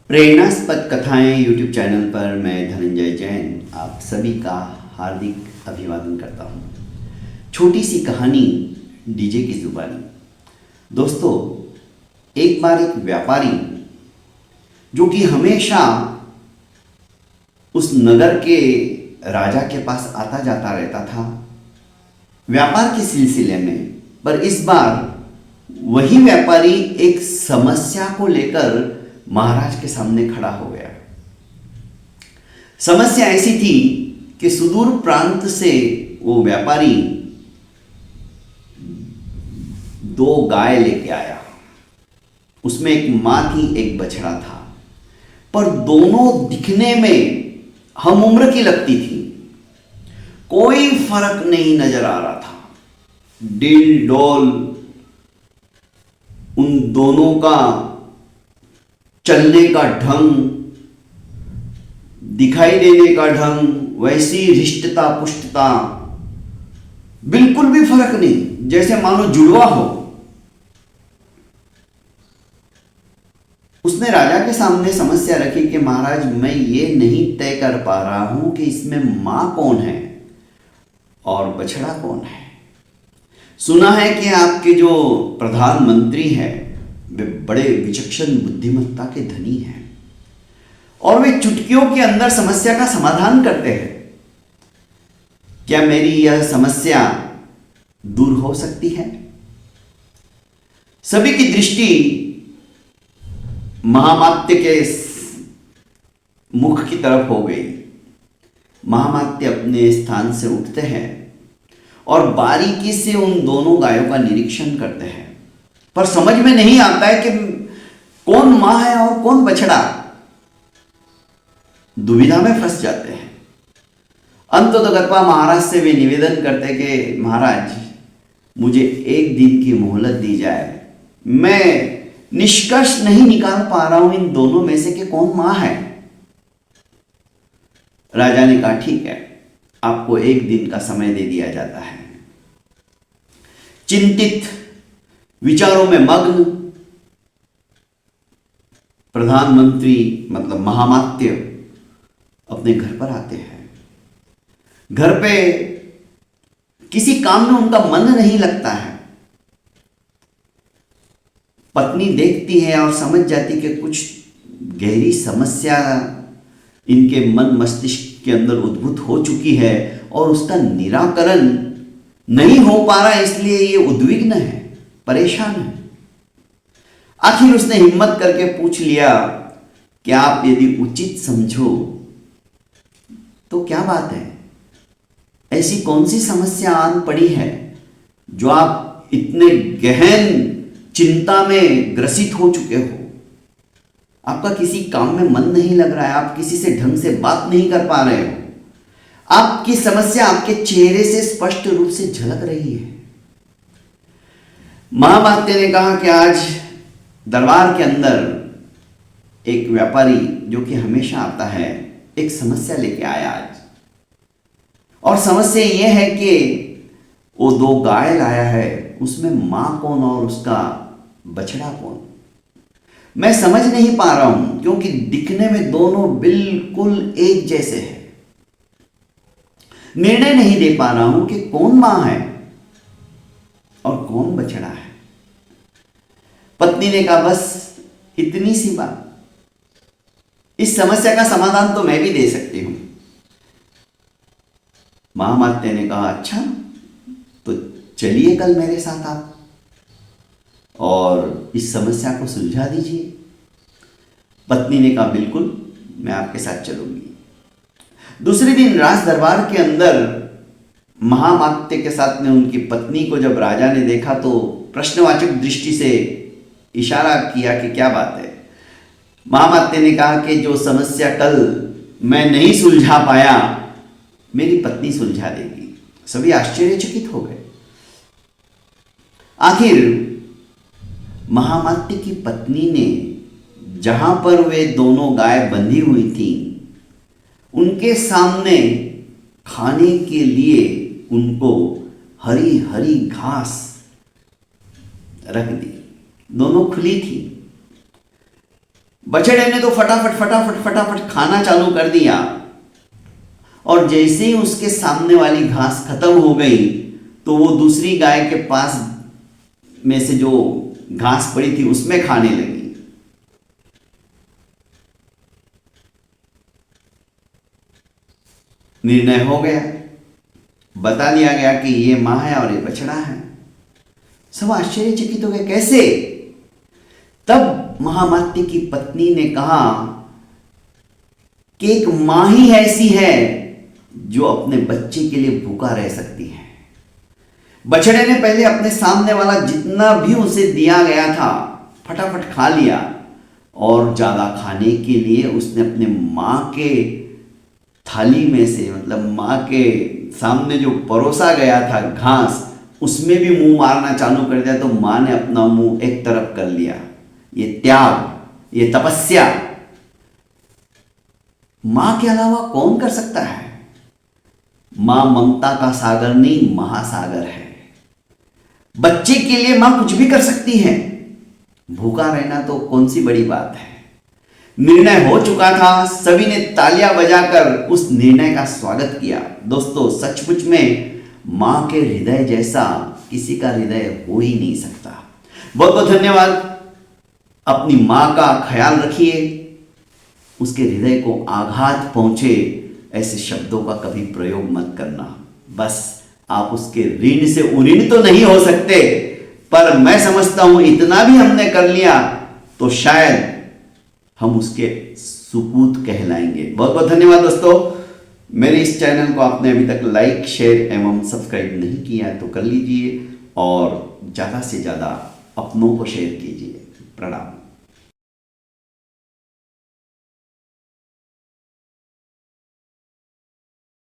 प्रेरणास्पद कथाएं YouTube channel पर मैं धनंजय जैन आप सभी का हार्दिक अभिवादन करता हूं। छोटी सी कहानी डीजे की जुबानी। दोस्तों, एक बार एक व्यापारी जो कि हमेशा उस नगर के राजा के पास आता जाता रहता था व्यापार के सिलसिले में, पर इस बार वही व्यापारी एक समस्या को लेकर महाराज के सामने खड़ा हो गया। समस्या ऐसी थी कि सुदूर प्रांत से वो व्यापारी 2 गाय लेके आया। उसमें एक मां थी, एक बछड़ा था, पर दोनों दिखने में हम उम्र की लगती थी। कोई फर्क नहीं नजर आ रहा था। डिल डोल उन दोनों का चलने का ढंग, दिखाई देने का ढंग, वैसी हृष्टता पुष्टता, बिल्कुल भी फर्क नहीं, जैसे मानो जुड़वा हो। उसने राजा के सामने समस्या रखी कि महाराज, मैं ये नहीं तय कर पा रहा हूं कि इसमें मां कौन है और बछड़ा कौन है। सुना है कि आपके जो प्रधानमंत्री हैं वे बड़े विचक्षण बुद्धिमत्ता के धनी हैं और वे चुटकियों के अंदर समस्या का समाधान करते हैं। क्या मेरी यह समस्या दूर हो सकती है? सभी की दृष्टि महामात्य के मुख की तरफ हो गई। महामात्य अपने स्थान से उठते हैं और बारीकी से उन दोनों गायों का निरीक्षण करते हैं, पर समझ में नहीं आता है कि कौन मां है और कौन बछड़ा। दुविधा में फंस जाते हैं। अंततोगत्वा महाराज से वे निवेदन करते कि महाराज, मुझे 1 दिन की मोहलत दी जाए। मैं निष्कर्ष नहीं निकाल पा रहा हूं इन दोनों में से कि कौन मां है। राजा ने कहा, ठीक है, आपको 1 दिन का समय दे दिया जाता है। चिंतित विचारों में मग्न प्रधानमंत्री मतलब महामात्य अपने घर पर आते हैं। घर पे किसी काम में उनका मन नहीं लगता है। पत्नी देखती है और समझ जाती कि कुछ गहरी समस्या इनके मन मस्तिष्क के अंदर उद्भूत हो चुकी है और उसका निराकरण नहीं हो पा रहा, इसलिए ये उद्विग्न है, परेशान है। आखिर उसने हिम्मत करके पूछ लिया कि आप यदि उचित समझो तो क्या बात है, ऐसी कौन सी समस्या आन पड़ी है जो आप इतने गहन चिंता में ग्रसित हो चुके हो। आपका किसी काम में मन नहीं लग रहा है, आप किसी से ढंग से बात नहीं कर पा रहे हो। आपकी समस्या आपके चेहरे से स्पष्ट रूप से झलक रही है। महामात्य ने कहा कि आज दरबार के अंदर एक व्यापारी जो कि हमेशा आता है एक समस्या लेके आया आज, और समस्या यह है कि वो 2 गाय लाया है, उसमें मां कौन और उसका बछड़ा कौन। मैं समझ नहीं पा रहा हूं क्योंकि दिखने में दोनों बिल्कुल एक जैसे हैं। निर्णय नहीं दे पा रहा हूं कि कौन मां है और कौन बछड़ा है। पत्नी ने कहा, बस इतनी सी बात, इस समस्या का समाधान तो मैं भी दे सकती हूं। महामात्य ने कहा, अच्छा तो चलिए कल मेरे साथ आप और इस समस्या को सुलझा दीजिए। पत्नी ने कहा, बिल्कुल, मैं आपके साथ चलूंगी। दूसरे दिन राज दरबार के अंदर महामात्य के साथ में उनकी पत्नी को जब राजा ने देखा तो प्रश्नवाचक दृष्टि से इशारा किया कि क्या बात है। महामात्य ने कहा कि जो समस्या कल मैं नहीं सुलझा पाया, मेरी पत्नी सुलझा देगी। सभी आश्चर्यचकित हो गए। आखिर महामात्य की पत्नी ने जहां पर वे दोनों गाय बंधी हुई थी उनके सामने खाने के लिए उनको हरी हरी घास रख दी। दोनों खुली थी। बछड़े ने तो फटाफट फटाफट फटाफट खाना चालू कर दिया, और जैसे ही उसके सामने वाली घास खत्म हो गई तो वो दूसरी गाय के पास में से जो घास पड़ी थी उसमें खाने लगी। निर्णय हो गया, बता दिया गया कि ये मां है और ये बछड़ा है। सब आश्चर्यचकित हो गए, कैसे? तब महामात्य की पत्नी ने कहा कि एक मां ही ऐसी है जो अपने बच्चे के लिए भूखा रह सकती है। बछड़े ने पहले अपने सामने वाला जितना भी उसे दिया गया था फटाफट खा लिया, और ज्यादा खाने के लिए उसने अपने मां के थाली में से, मतलब मां के सामने जो परोसा गया था घास, उसमें भी मुंह मारना चालू कर दिया। तो मां ने अपना मुंह एक तरफ कर लिया। ये त्याग, ये तपस्या मां के अलावा कौन कर सकता है? मां ममता का सागर नहीं, महासागर है। बच्चे के लिए मां कुछ भी कर सकती है। भूखा रहना तो कौन सी बड़ी बात है। निर्णय हो चुका था, सभी ने तालियां बजाकर उस निर्णय का स्वागत किया। दोस्तों, सचमुच में मां के हृदय जैसा किसी का हृदय हो ही नहीं सकता। बहुत बहुत धन्यवाद। अपनी मां का ख्याल रखिए, उसके हृदय को आघात पहुंचे ऐसे शब्दों का कभी प्रयोग मत करना। बस आप उसके ऋण से उऋण तो नहीं हो सकते, पर मैं समझता हूं इतना भी हमने कर लिया तो शायद हम उसके सुपूत कहलाएंगे। बहुत बहुत धन्यवाद दोस्तों। मेरे इस चैनल को आपने अभी तक लाइक, शेयर एवं सब्सक्राइब नहीं किया है तो कर लीजिए, और ज़्यादा से ज़्यादा अपनों को शेयर कीजिए। प्रणाम।